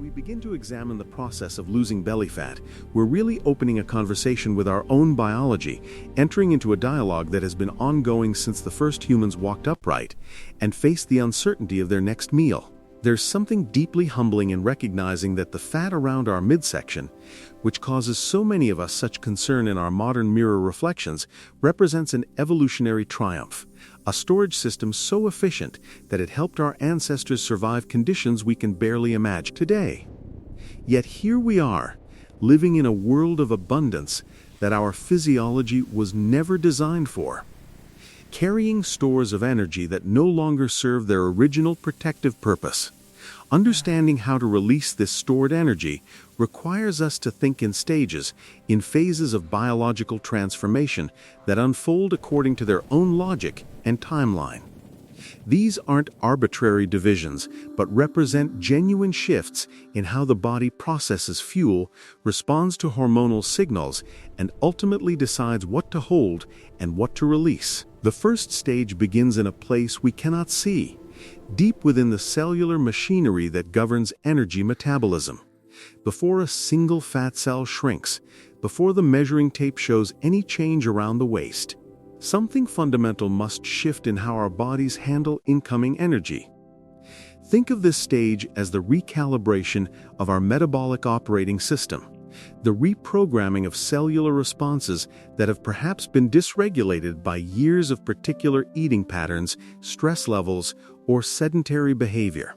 we begin to examine the process of losing belly fat, we're really opening a conversation with our own biology, entering into a dialogue that has been ongoing since the first humans walked upright and faced the uncertainty of their next meal. There's something deeply humbling in recognizing that the fat around our midsection, which causes so many of us such concern in our modern mirror reflections, represents an evolutionary triumph, a storage system so efficient that it helped our ancestors survive conditions we can barely imagine today. Yet here we are, living in a world of abundance that our physiology was never designed for, carrying stores of energy that no longer serve their original protective purpose. Understanding how to release this stored energy requires us to think in stages, in phases of biological transformation that unfold according to their own logic and timeline. These aren't arbitrary divisions, but represent genuine shifts in how the body processes fuel, responds to hormonal signals, and ultimately decides what to hold and what to release. The first stage begins in a place we cannot see, deep within the cellular machinery that governs energy metabolism. Before a single fat cell shrinks, before the measuring tape shows any change around the waist, something fundamental must shift in how our bodies handle incoming energy. Think of this stage as the recalibration of our metabolic operating system, the reprogramming of cellular responses that have perhaps been dysregulated by years of particular eating patterns, stress levels, or sedentary behavior.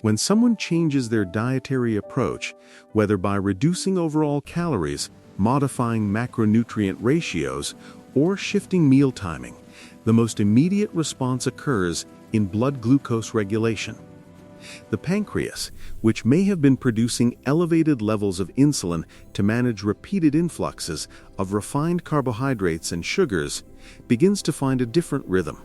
When someone changes their dietary approach, whether by reducing overall calories, modifying macronutrient ratios, or shifting meal timing, the most immediate response occurs in blood glucose regulation. The pancreas, which may have been producing elevated levels of insulin to manage repeated influxes of refined carbohydrates and sugars, begins to find a different rhythm.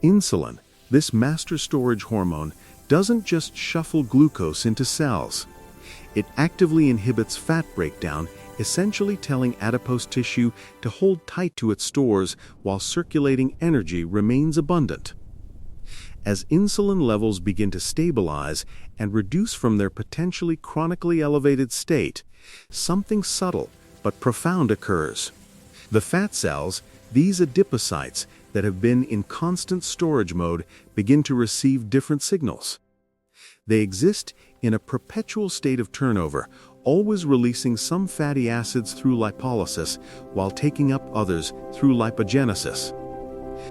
Insulin, this master storage hormone, doesn't just shuffle glucose into cells. It actively inhibits fat breakdown, essentially telling adipose tissue to hold tight to its stores while circulating energy remains abundant. As insulin levels begin to stabilize and reduce from their potentially chronically elevated state, something subtle but profound occurs. The fat cells, these adipocytes that have been in constant storage mode, begin to receive different signals. They exist in a perpetual state of turnover, always releasing some fatty acids through lipolysis while taking up others through lipogenesis.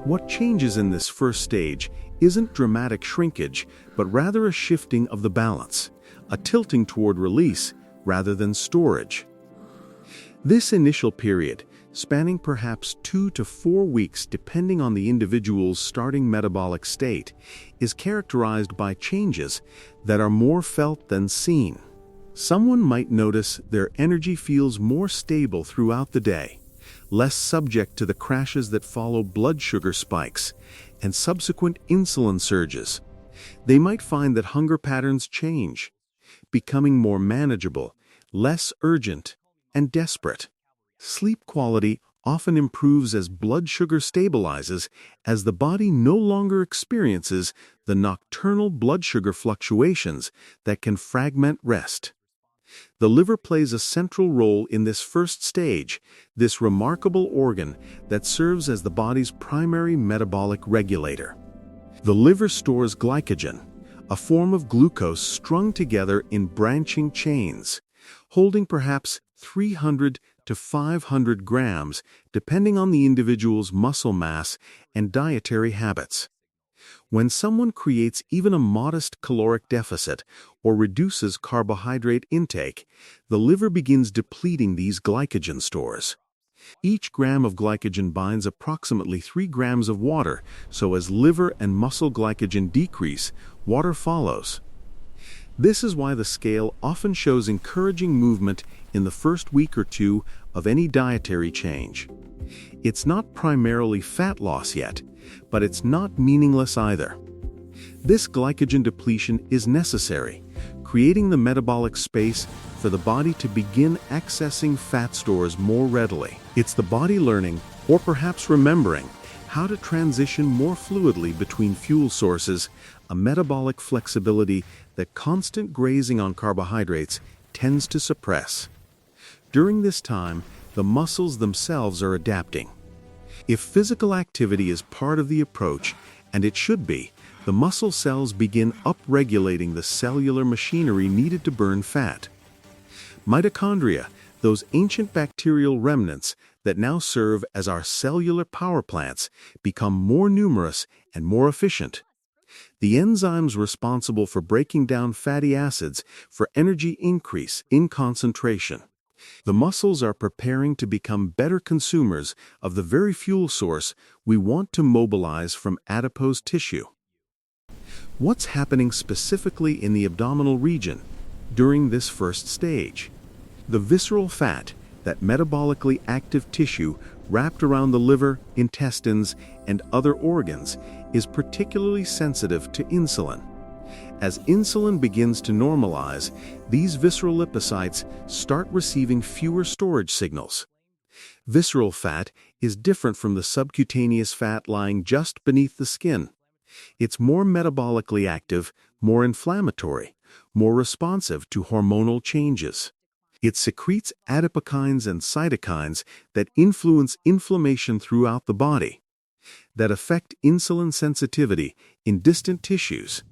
What changes in this first stage isn't dramatic shrinkage, but rather a shifting of the balance, a tilting toward release rather than storage. This initial period, spanning perhaps 2 to 4 weeks depending on the individual's starting metabolic state, is characterized by changes that are more felt than seen. Someone might notice their energy feels more stable throughout the day, less subject to the crashes that follow blood sugar spikes and subsequent insulin surges. They might find that hunger patterns change, becoming more manageable, less urgent, and desperate. Sleep quality often improves as blood sugar stabilizes, as the body no longer experiences the nocturnal blood sugar fluctuations that can fragment rest. The liver plays a central role in this first stage, this remarkable organ that serves as the body's primary metabolic regulator. The liver stores glycogen, a form of glucose strung together in branching chains, holding perhaps 300 to 500 grams, depending on the individual's muscle mass and dietary habits. When someone creates even a modest caloric deficit or reduces carbohydrate intake, the liver begins depleting these glycogen stores. Each gram of glycogen binds approximately 3 grams of water, so as liver and muscle glycogen decrease, water follows. This is why the scale often shows encouraging movement in the first week or two of any dietary change. It's not primarily fat loss yet, but it's not meaningless either. This glycogen depletion is necessary, creating the metabolic space for the body to begin accessing fat stores more readily. It's the body learning, or perhaps remembering, how to transition more fluidly between fuel sources, a metabolic flexibility that constant grazing on carbohydrates tends to suppress. During this time, the muscles themselves are adapting. If physical activity is part of the approach, and it should be, the muscle cells begin upregulating the cellular machinery needed to burn fat. Mitochondria, those ancient bacterial remnants that now serve as our cellular power plants, become more numerous and more efficient. The enzymes responsible for breaking down fatty acids for energy increase in concentration. The muscles are preparing to become better consumers of the very fuel source we want to mobilize from adipose tissue. What's happening specifically in the abdominal region during this first stage? The visceral fat, that metabolically active tissue wrapped around the liver, intestines, and other organs, is particularly sensitive to insulin. As insulin begins to normalize, these visceral lipocytes start receiving fewer storage signals. Visceral fat is different from the subcutaneous fat lying just beneath the skin. It's more metabolically active, more inflammatory, more responsive to hormonal changes. It secretes adipokines and cytokines that influence inflammation throughout the body, that affect insulin sensitivity in distant tissues,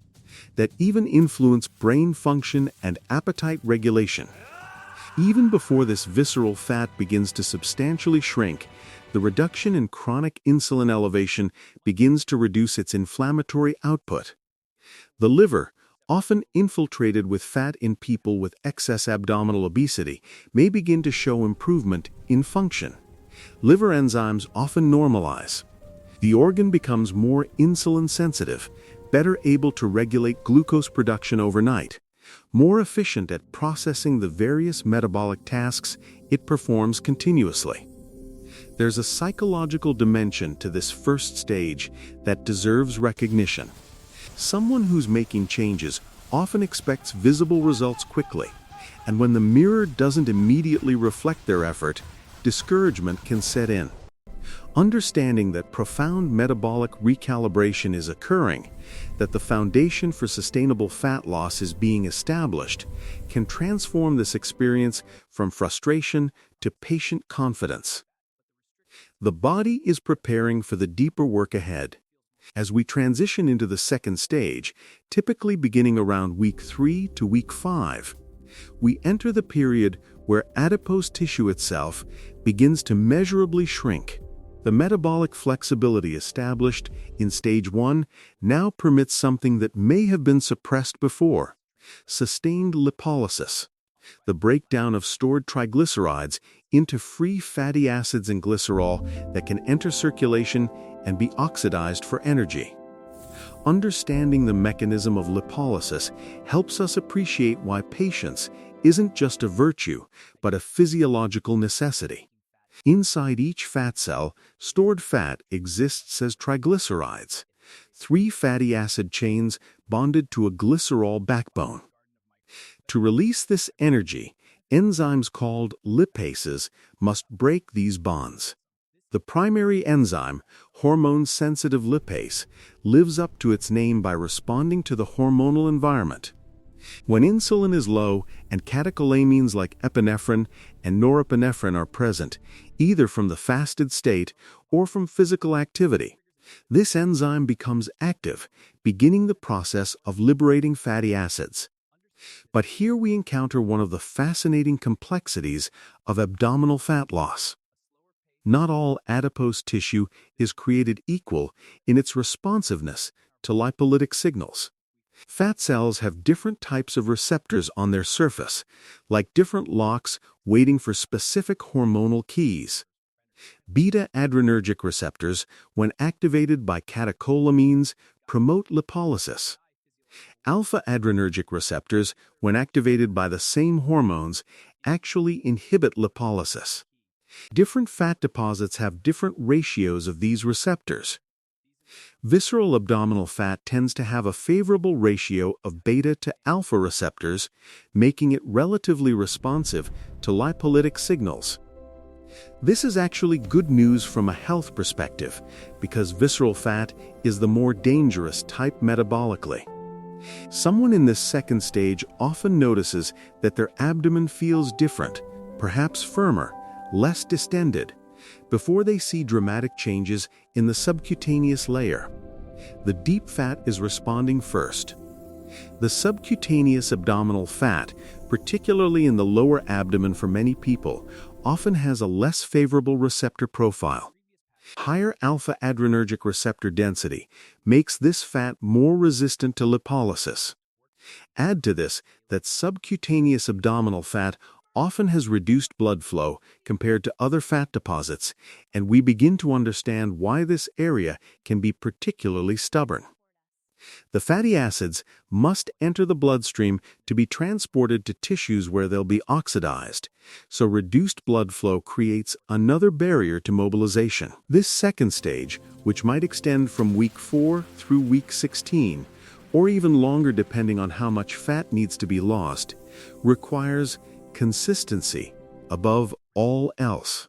that even influence brain function and appetite regulation. Even before this visceral fat begins to substantially shrink, the reduction in chronic insulin elevation begins to reduce its inflammatory output. The liver, often infiltrated with fat in people with excess abdominal obesity, may begin to show improvement in function. Liver enzymes often normalize. The organ becomes more insulin sensitive, better able to regulate glucose production overnight, more efficient at processing the various metabolic tasks it performs continuously. There's a psychological dimension to this first stage that deserves recognition. Someone who's making changes often expects visible results quickly, and when the mirror doesn't immediately reflect their effort, discouragement can set in. Understanding that profound metabolic recalibration is occurring, that the foundation for sustainable fat loss is being established, can transform this experience from frustration to patient confidence. The body is preparing for the deeper work ahead. As we transition into the second stage, typically beginning around week 3 to week 5, we enter the period where adipose tissue itself begins to measurably shrink. The metabolic flexibility established in stage 1 now permits something that may have been suppressed before: sustained lipolysis, the breakdown of stored triglycerides into free fatty acids and glycerol that can enter circulation and be oxidized for energy. Understanding the mechanism of lipolysis helps us appreciate why patience isn't just a virtue, but a physiological necessity. Inside each fat cell, stored fat exists as triglycerides, 3 fatty acid chains bonded to a glycerol backbone. To release this energy, enzymes called lipases must break these bonds. The primary enzyme, hormone-sensitive lipase, lives up to its name by responding to the hormonal environment. When insulin is low and catecholamines like epinephrine and norepinephrine are present, either from the fasted state or from physical activity, this enzyme becomes active, beginning the process of liberating fatty acids. But here we encounter one of the fascinating complexities of abdominal fat loss. Not all adipose tissue is created equal in its responsiveness to lipolytic signals. Fat cells have different types of receptors on their surface, like different locks waiting for specific hormonal keys. Beta-adrenergic receptors, when activated by catecholamines, promote lipolysis. Alpha-adrenergic receptors, when activated by the same hormones, actually inhibit lipolysis. Different fat deposits have different ratios of these receptors. Visceral abdominal fat tends to have a favorable ratio of beta to alpha receptors, making it relatively responsive to lipolytic signals. This is actually good news from a health perspective, because visceral fat is the more dangerous type metabolically. Someone in this second stage often notices that their abdomen feels different, perhaps firmer, less distended, before they see dramatic changes in the subcutaneous layer. The deep fat is responding first. The subcutaneous abdominal fat, particularly in the lower abdomen for many people, often has a less favorable receptor profile. Higher alpha-adrenergic receptor density makes this fat more resistant to lipolysis. Add to this that subcutaneous abdominal fat often has reduced blood flow compared to other fat deposits, and we begin to understand why this area can be particularly stubborn. The fatty acids must enter the bloodstream to be transported to tissues where they'll be oxidized, so reduced blood flow creates another barrier to mobilization. This second stage, which might extend from week 4 through week 16, or even longer depending on how much fat needs to be lost, requires consistency above all else.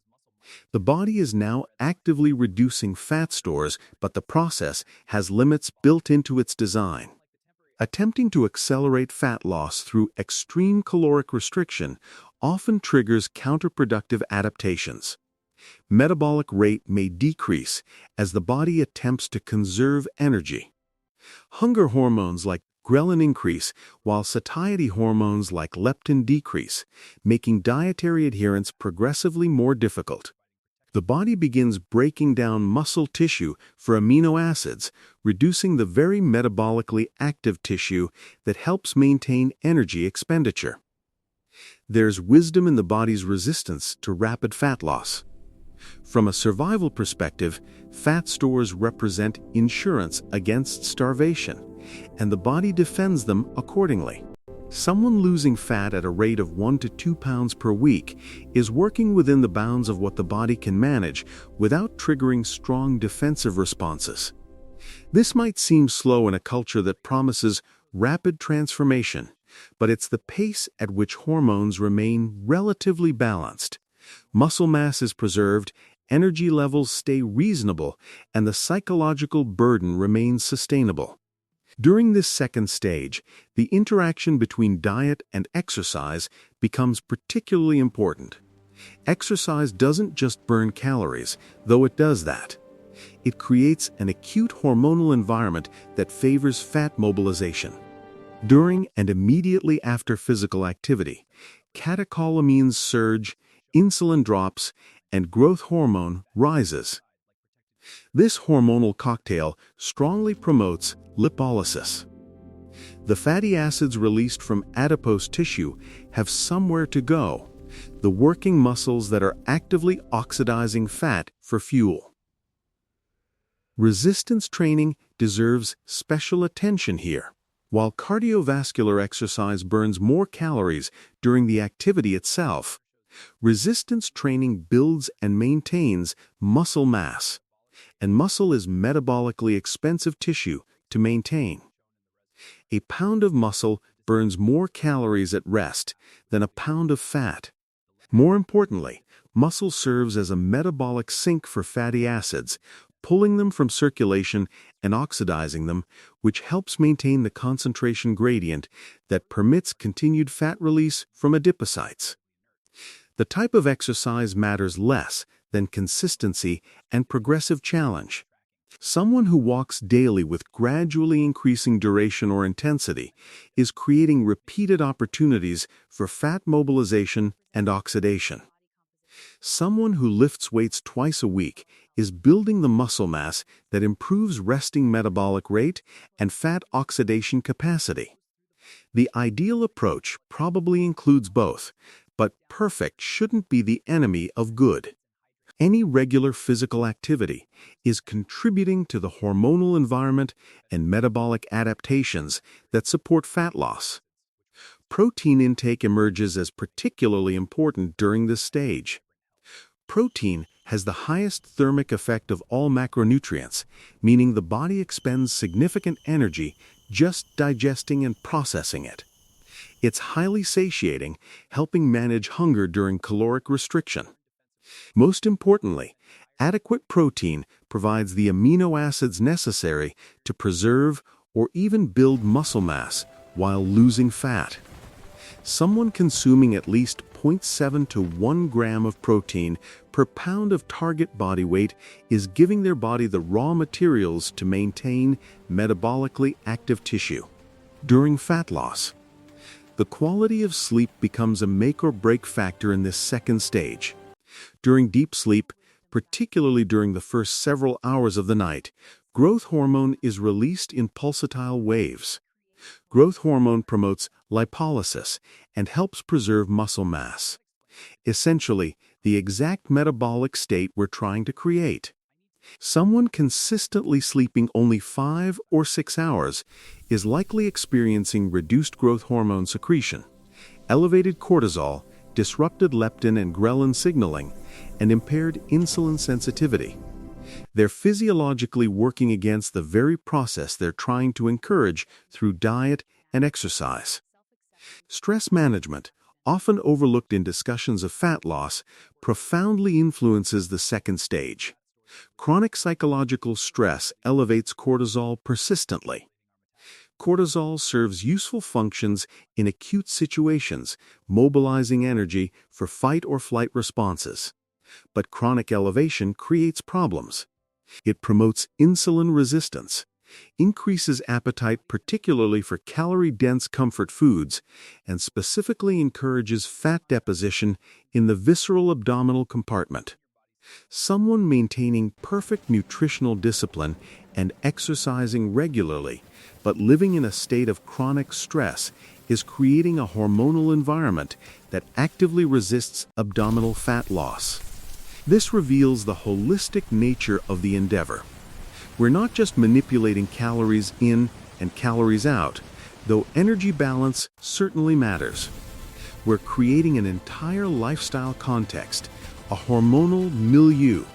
The body is now actively reducing fat stores, but the process has limits built into its design. Attempting to accelerate fat loss through extreme caloric restriction often triggers counterproductive adaptations. Metabolic rate may decrease as the body attempts to conserve energy. Hunger hormones like ghrelin increase, while satiety hormones like leptin decrease, making dietary adherence progressively more difficult. The body begins breaking down muscle tissue for amino acids, reducing the very metabolically active tissue that helps maintain energy expenditure. There's wisdom in the body's resistance to rapid fat loss. From a survival perspective, fat stores represent insurance against starvation, and the body defends them accordingly. Someone losing fat at a rate of 1 to 2 pounds per week is working within the bounds of what the body can manage without triggering strong defensive responses. This might seem slow in a culture that promises rapid transformation, but it's the pace at which hormones remain relatively balanced. Muscle mass is preserved, energy levels stay reasonable, and the psychological burden remains sustainable. During this second stage, the interaction between diet and exercise becomes particularly important. Exercise doesn't just burn calories, though it does that. It creates an acute hormonal environment that favors fat mobilization. During and immediately after physical activity, catecholamines surge, insulin drops, and growth hormone rises. This hormonal cocktail strongly promotes lipolysis. The fatty acids released from adipose tissue have somewhere to go, the working muscles that are actively oxidizing fat for fuel. Resistance training deserves special attention here. While cardiovascular exercise burns more calories during the activity itself, resistance training builds and maintains muscle mass, and muscle is metabolically expensive tissue to maintain. A pound of muscle burns more calories at rest than a pound of fat. More importantly, muscle serves as a metabolic sink for fatty acids, pulling them from circulation and oxidizing them, which helps maintain the concentration gradient that permits continued fat release from adipocytes. The type of exercise matters less than consistency and progressive challenge. Someone who walks daily with gradually increasing duration or intensity is creating repeated opportunities for fat mobilization and oxidation. Someone who lifts weights twice a week is building the muscle mass that improves resting metabolic rate and fat oxidation capacity. The ideal approach probably includes both, but perfect shouldn't be the enemy of good. Any regular physical activity is contributing to the hormonal environment and metabolic adaptations that support fat loss. Protein intake emerges as particularly important during this stage. Protein has the highest thermic effect of all macronutrients, meaning the body expends significant energy just digesting and processing it. It's highly satiating, helping manage hunger during caloric restriction. Most importantly, adequate protein provides the amino acids necessary to preserve or even build muscle mass while losing fat. Someone consuming at least 0.7 to 1 gram of protein per pound of target body weight is giving their body the raw materials to maintain metabolically active tissue. During fat loss, the quality of sleep becomes a make or break factor in this second stage. During deep sleep, particularly during the first several hours of the night, growth hormone is released in pulsatile waves. Growth hormone promotes lipolysis and helps preserve muscle mass. Essentially, the exact metabolic state we're trying to create. Someone consistently sleeping only 5 or 6 hours is likely experiencing reduced growth hormone secretion, elevated cortisol, disrupted leptin and ghrelin signaling, and impaired insulin sensitivity. They're physiologically working against the very process they're trying to encourage through diet and exercise. Stress management, often overlooked in discussions of fat loss, profoundly influences the second stage. Chronic psychological stress elevates cortisol persistently. Cortisol serves useful functions in acute situations, mobilizing energy for fight or flight responses. But chronic elevation creates problems. It promotes insulin resistance, increases appetite particularly for calorie-dense comfort foods, and specifically encourages fat deposition in the visceral abdominal compartment. Someone maintaining perfect nutritional discipline and exercising regularly, but living in a state of chronic stress, is creating a hormonal environment that actively resists abdominal fat loss. This reveals the holistic nature of the endeavor. We're not just manipulating calories in and calories out, though energy balance certainly matters. We're creating an entire lifestyle context, a hormonal milieu,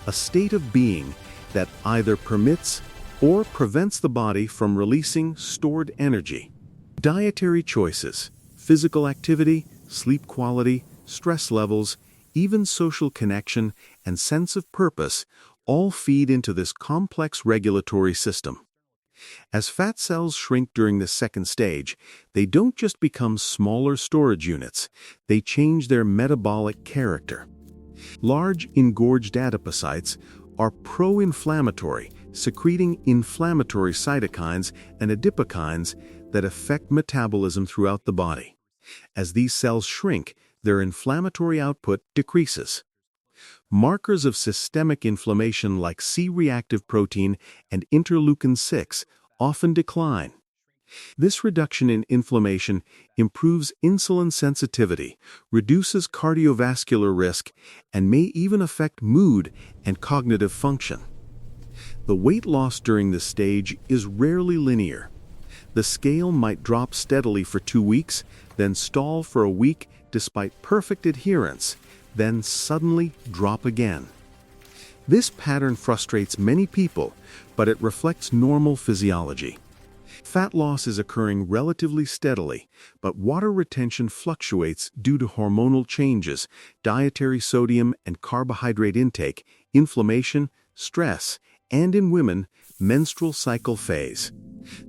a state of being that either permits or prevents the body from releasing stored energy. Dietary choices, physical activity, sleep quality, stress levels, even social connection and sense of purpose all feed into this complex regulatory system. As fat cells shrink during this second stage, they don't just become smaller storage units, they change their metabolic character. Large engorged adipocytes are pro-inflammatory, secreting inflammatory cytokines and adipokines that affect metabolism throughout the body. As these cells shrink, their inflammatory output decreases. Markers of systemic inflammation like C-reactive protein and interleukin-6 often decline. This reduction in inflammation improves insulin sensitivity, reduces cardiovascular risk, and may even affect mood and cognitive function. The weight loss during this stage is rarely linear. The scale might drop steadily for 2 weeks, then stall for a week despite perfect adherence, then suddenly drop again. This pattern frustrates many people, but it reflects normal physiology. Fat loss is occurring relatively steadily, but water retention fluctuates due to hormonal changes, dietary sodium and carbohydrate intake, inflammation, stress, and in women, menstrual cycle phase.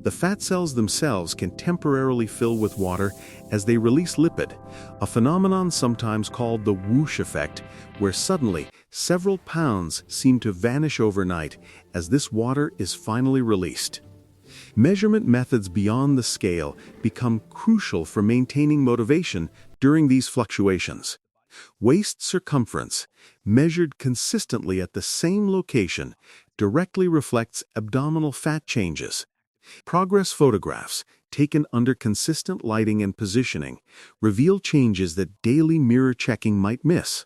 The fat cells themselves can temporarily fill with water as they release lipid, a phenomenon sometimes called the whoosh effect, where suddenly several pounds seem to vanish overnight as this water is finally released. Measurement methods beyond the scale become crucial for maintaining motivation during these fluctuations. Waist circumference, measured consistently at the same location, directly reflects abdominal fat changes. Progress photographs, taken under consistent lighting and positioning, reveal changes that daily mirror checking might miss.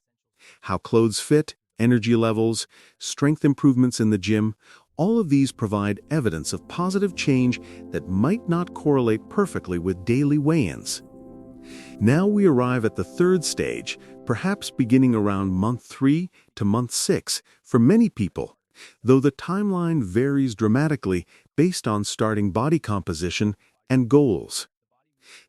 How clothes fit, energy levels, strength improvements in the gym, all of these provide evidence of positive change that might not correlate perfectly with daily weigh-ins. Now we arrive at the third stage, perhaps beginning around month 3 to month 6 for many people, though the timeline varies dramatically based on starting body composition and goals.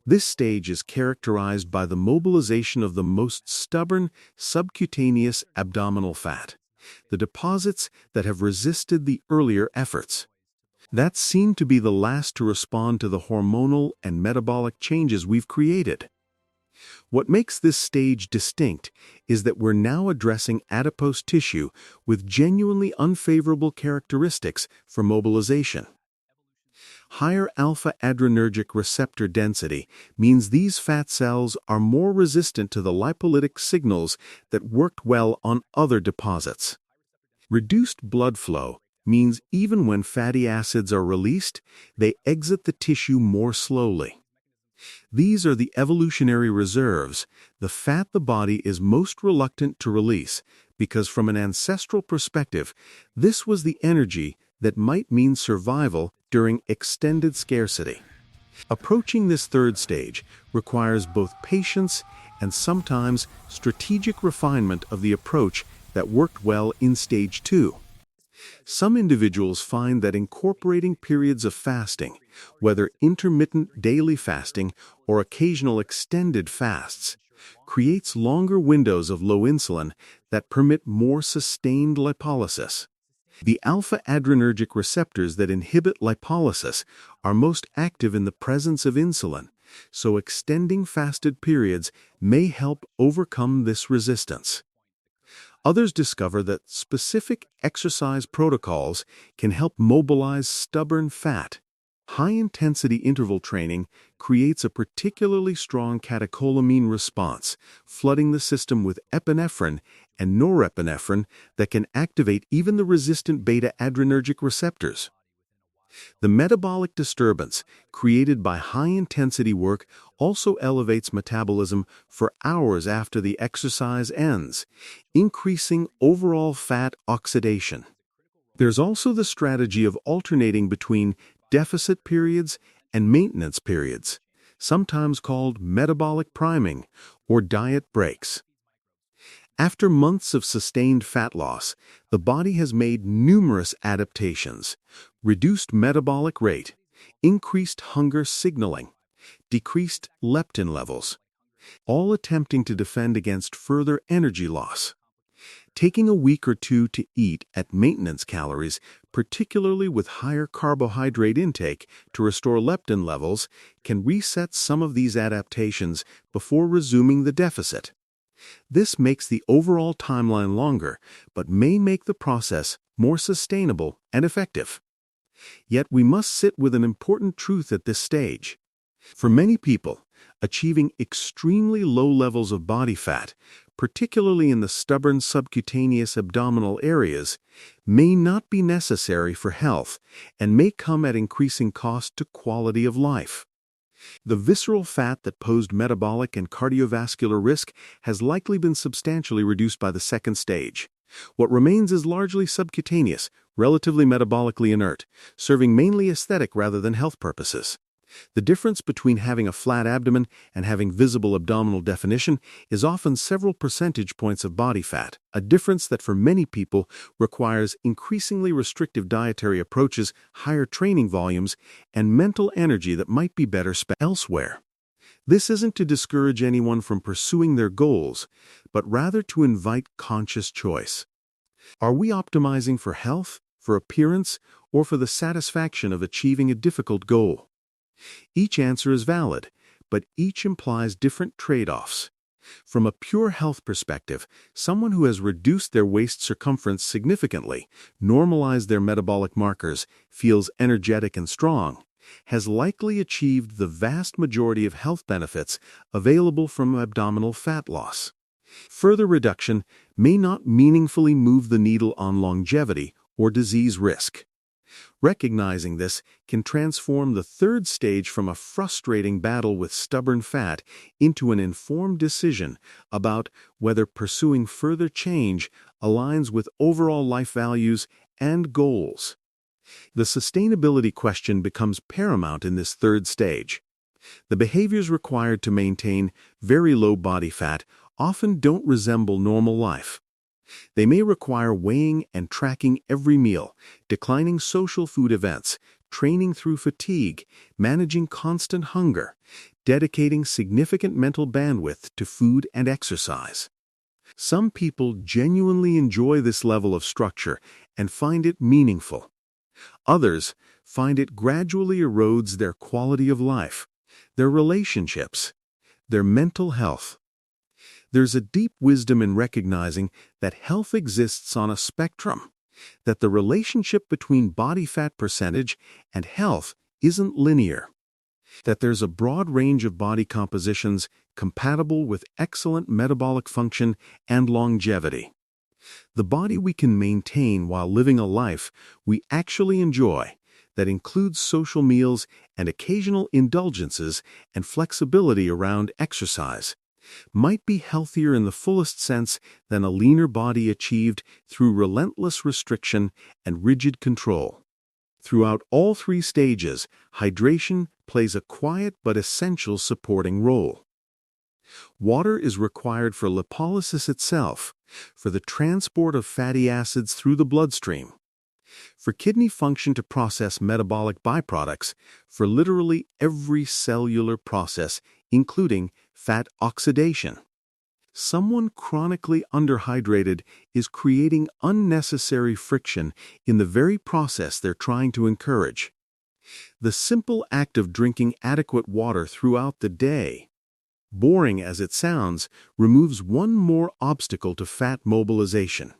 This stage is characterized by the mobilization of the most stubborn subcutaneous abdominal fat, the deposits that have resisted the earlier efforts. That's seen to be the last to respond to the hormonal and metabolic changes we've created. What makes this stage distinct is that we're now addressing adipose tissue with genuinely unfavorable characteristics for mobilization. Higher alpha-adrenergic receptor density means these fat cells are more resistant to the lipolytic signals that worked well on other deposits. Reduced blood flow means even when fatty acids are released, they exit the tissue more slowly. These are the evolutionary reserves, the fat the body is most reluctant to release, because from an ancestral perspective, this was the energy that might mean survival during extended scarcity. Approaching this third stage requires both patience and sometimes strategic refinement of the approach that worked well in stage 2. Some individuals find that incorporating periods of fasting, whether intermittent daily fasting or occasional extended fasts, creates longer windows of low insulin that permit more sustained lipolysis. The alpha-adrenergic receptors that inhibit lipolysis are most active in the presence of insulin, so extending fasted periods may help overcome this resistance. Others discover that specific exercise protocols can help mobilize stubborn fat. High-intensity interval training creates a particularly strong catecholamine response, flooding the system with epinephrine and norepinephrine that can activate even the resistant beta-adrenergic receptors. The metabolic disturbance created by high-intensity work also elevates metabolism for hours after the exercise ends, increasing overall fat oxidation. There's also the strategy of alternating between deficit periods and maintenance periods, sometimes called metabolic priming or diet breaks. After months of sustained fat loss, the body has made numerous adaptations: reduced metabolic rate, increased hunger signaling, decreased leptin levels, all attempting to defend against further energy loss. Taking a week or two to eat at maintenance calories, particularly with higher carbohydrate intake to restore leptin levels, can reset some of these adaptations before resuming the deficit. This makes the overall timeline longer, but may make the process more sustainable and effective. Yet we must sit with an important truth at this stage. For many people, achieving extremely low levels of body fat, particularly in the stubborn subcutaneous abdominal areas, may not be necessary for health and may come at increasing cost to quality of life. The visceral fat that posed metabolic and cardiovascular risk has likely been substantially reduced by the second stage. What remains is largely subcutaneous, relatively metabolically inert, serving mainly aesthetic rather than health purposes. The difference between having a flat abdomen and having visible abdominal definition is often several percentage points of body fat, a difference that for many people requires increasingly restrictive dietary approaches, higher training volumes, and mental energy that might be better spent elsewhere. This isn't to discourage anyone from pursuing their goals, but rather to invite conscious choice. Are we optimizing for health, for appearance, or for the satisfaction of achieving a difficult goal? Each answer is valid, but each implies different trade-offs. From a pure health perspective, someone who has reduced their waist circumference significantly, normalized their metabolic markers, feels energetic and strong, has likely achieved the vast majority of health benefits available from abdominal fat loss. Further reduction may not meaningfully move the needle on longevity or disease risk. Recognizing this can transform the third stage from a frustrating battle with stubborn fat into an informed decision about whether pursuing further change aligns with overall life values and goals. The sustainability question becomes paramount in this third stage. The behaviors required to maintain very low body fat often don't resemble normal life. They may require weighing and tracking every meal, declining social food events, training through fatigue, managing constant hunger, dedicating significant mental bandwidth to food and exercise. Some people genuinely enjoy this level of structure and find it meaningful. Others find it gradually erodes their quality of life, their relationships, their mental health. There's a deep wisdom in recognizing that health exists on a spectrum, that the relationship between body fat percentage and health isn't linear, that there's a broad range of body compositions compatible with excellent metabolic function and longevity. The body we can maintain while living a life we actually enjoy, that includes social meals and occasional indulgences and flexibility around exercise, might be healthier in the fullest sense than a leaner body achieved through relentless restriction and rigid control. Throughout all three stages, hydration plays a quiet but essential supporting role. Water is required for lipolysis itself, for the transport of fatty acids through the bloodstream, for kidney function to process metabolic byproducts, for literally every cellular process, including fat oxidation. Someone chronically underhydrated is creating unnecessary friction in the very process they're trying to encourage. The simple act of drinking adequate water throughout the day, boring as it sounds, removes one more obstacle to fat mobilization.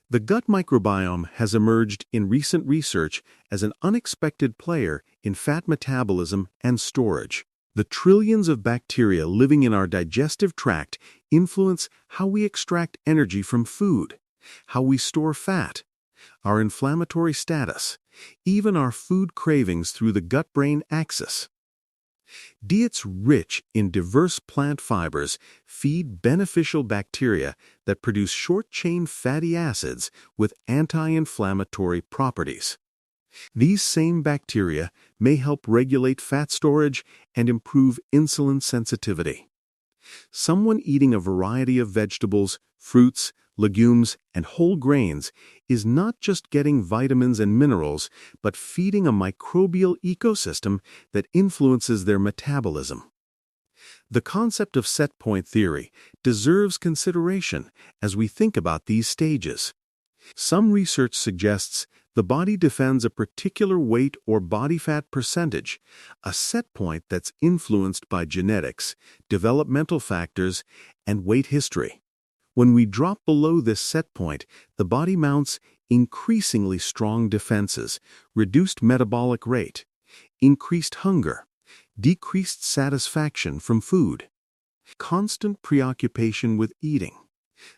The gut microbiome has emerged in recent research as an unexpected player in fat metabolism and storage. The trillions of bacteria living in our digestive tract influence how we extract energy from food, how we store fat, our inflammatory status, even our food cravings through the gut-brain axis. Diets rich in diverse plant fibers feed beneficial bacteria that produce short-chain fatty acids with anti-inflammatory properties. These same bacteria may help regulate fat storage and improve insulin sensitivity. Someone eating a variety of vegetables, fruits, legumes, and whole grains is not just getting vitamins and minerals, but feeding a microbial ecosystem that influences their metabolism. The concept of set point theory deserves consideration as we think about these stages. Some research suggests the body defends a particular weight or body fat percentage, a set point that's influenced by genetics, developmental factors, and weight history. When we drop below this set point, the body mounts increasingly strong defenses, reduced metabolic rate, increased hunger, decreased satisfaction from food, constant preoccupation with eating.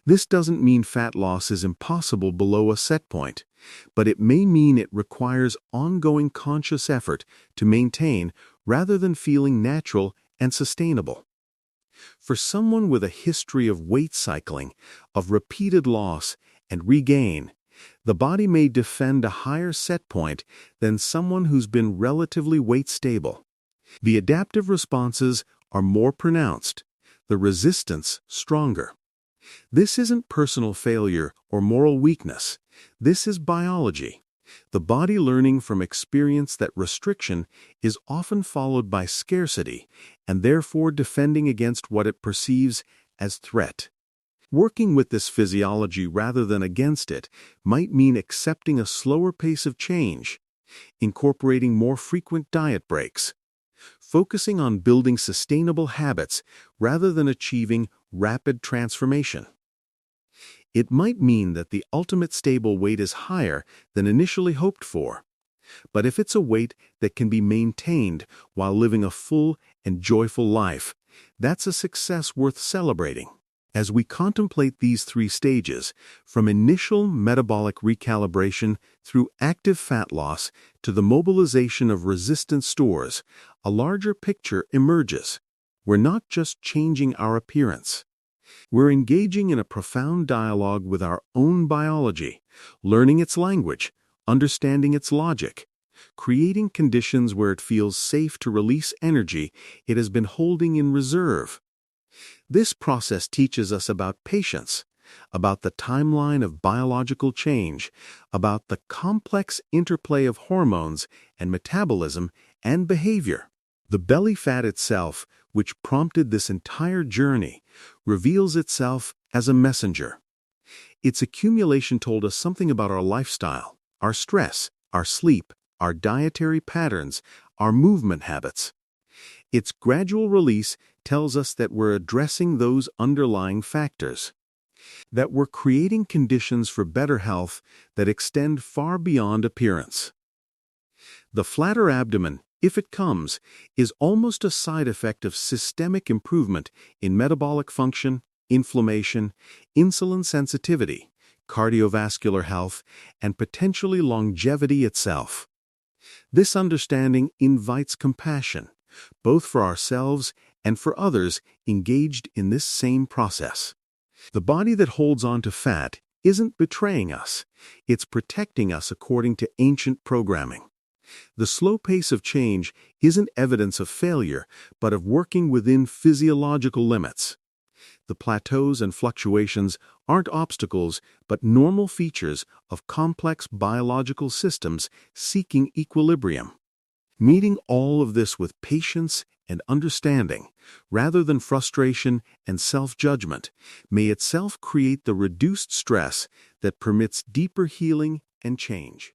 This doesn't mean fat loss is impossible below a set point, but it may mean it requires ongoing conscious effort to maintain rather than feeling natural and sustainable. For someone with a history of weight cycling, of repeated loss and regain, the body may defend a higher set point than someone who's been relatively weight stable. The adaptive responses are more pronounced, the resistance stronger. This isn't personal failure or moral weakness. This is biology. The body learning from experience that restriction is often followed by scarcity and therefore defending against what it perceives as threat. Working with this physiology rather than against it might mean accepting a slower pace of change, incorporating more frequent diet breaks, focusing on building sustainable habits rather than achieving rapid transformation. It might mean that the ultimate stable weight is higher than initially hoped for, but if it's a weight that can be maintained while living a full and joyful life, that's a success worth celebrating. As we contemplate these three stages, from initial metabolic recalibration through active fat loss to the mobilization of resistant stores, a larger picture emerges. We're not just changing our appearance. We're engaging in a profound dialogue with our own biology, learning its language, understanding its logic, creating conditions where it feels safe to release energy it has been holding in reserve. This process teaches us about patience, about the timeline of biological change, about the complex interplay of hormones and metabolism and behavior. The belly fat itself, which prompted this entire journey, reveals itself as a messenger. Its accumulation told us something about our lifestyle, our stress, our sleep, our dietary patterns, our movement habits. Its gradual release tells us that we're addressing those underlying factors, that we're creating conditions for better health that extend far beyond appearance. The flatter abdomen, if it comes, is almost a side effect of systemic improvement in metabolic function, inflammation, insulin sensitivity, cardiovascular health, and potentially longevity itself. This understanding invites compassion, both for ourselves and for others engaged in this same process. The body that holds on to fat isn't betraying us, it's protecting us according to ancient programming. The slow pace of change isn't evidence of failure, but of working within physiological limits. The plateaus and fluctuations aren't obstacles, but normal features of complex biological systems seeking equilibrium. Meeting all of this with patience and understanding, rather than frustration and self-judgment, may itself create the reduced stress that permits deeper healing and change.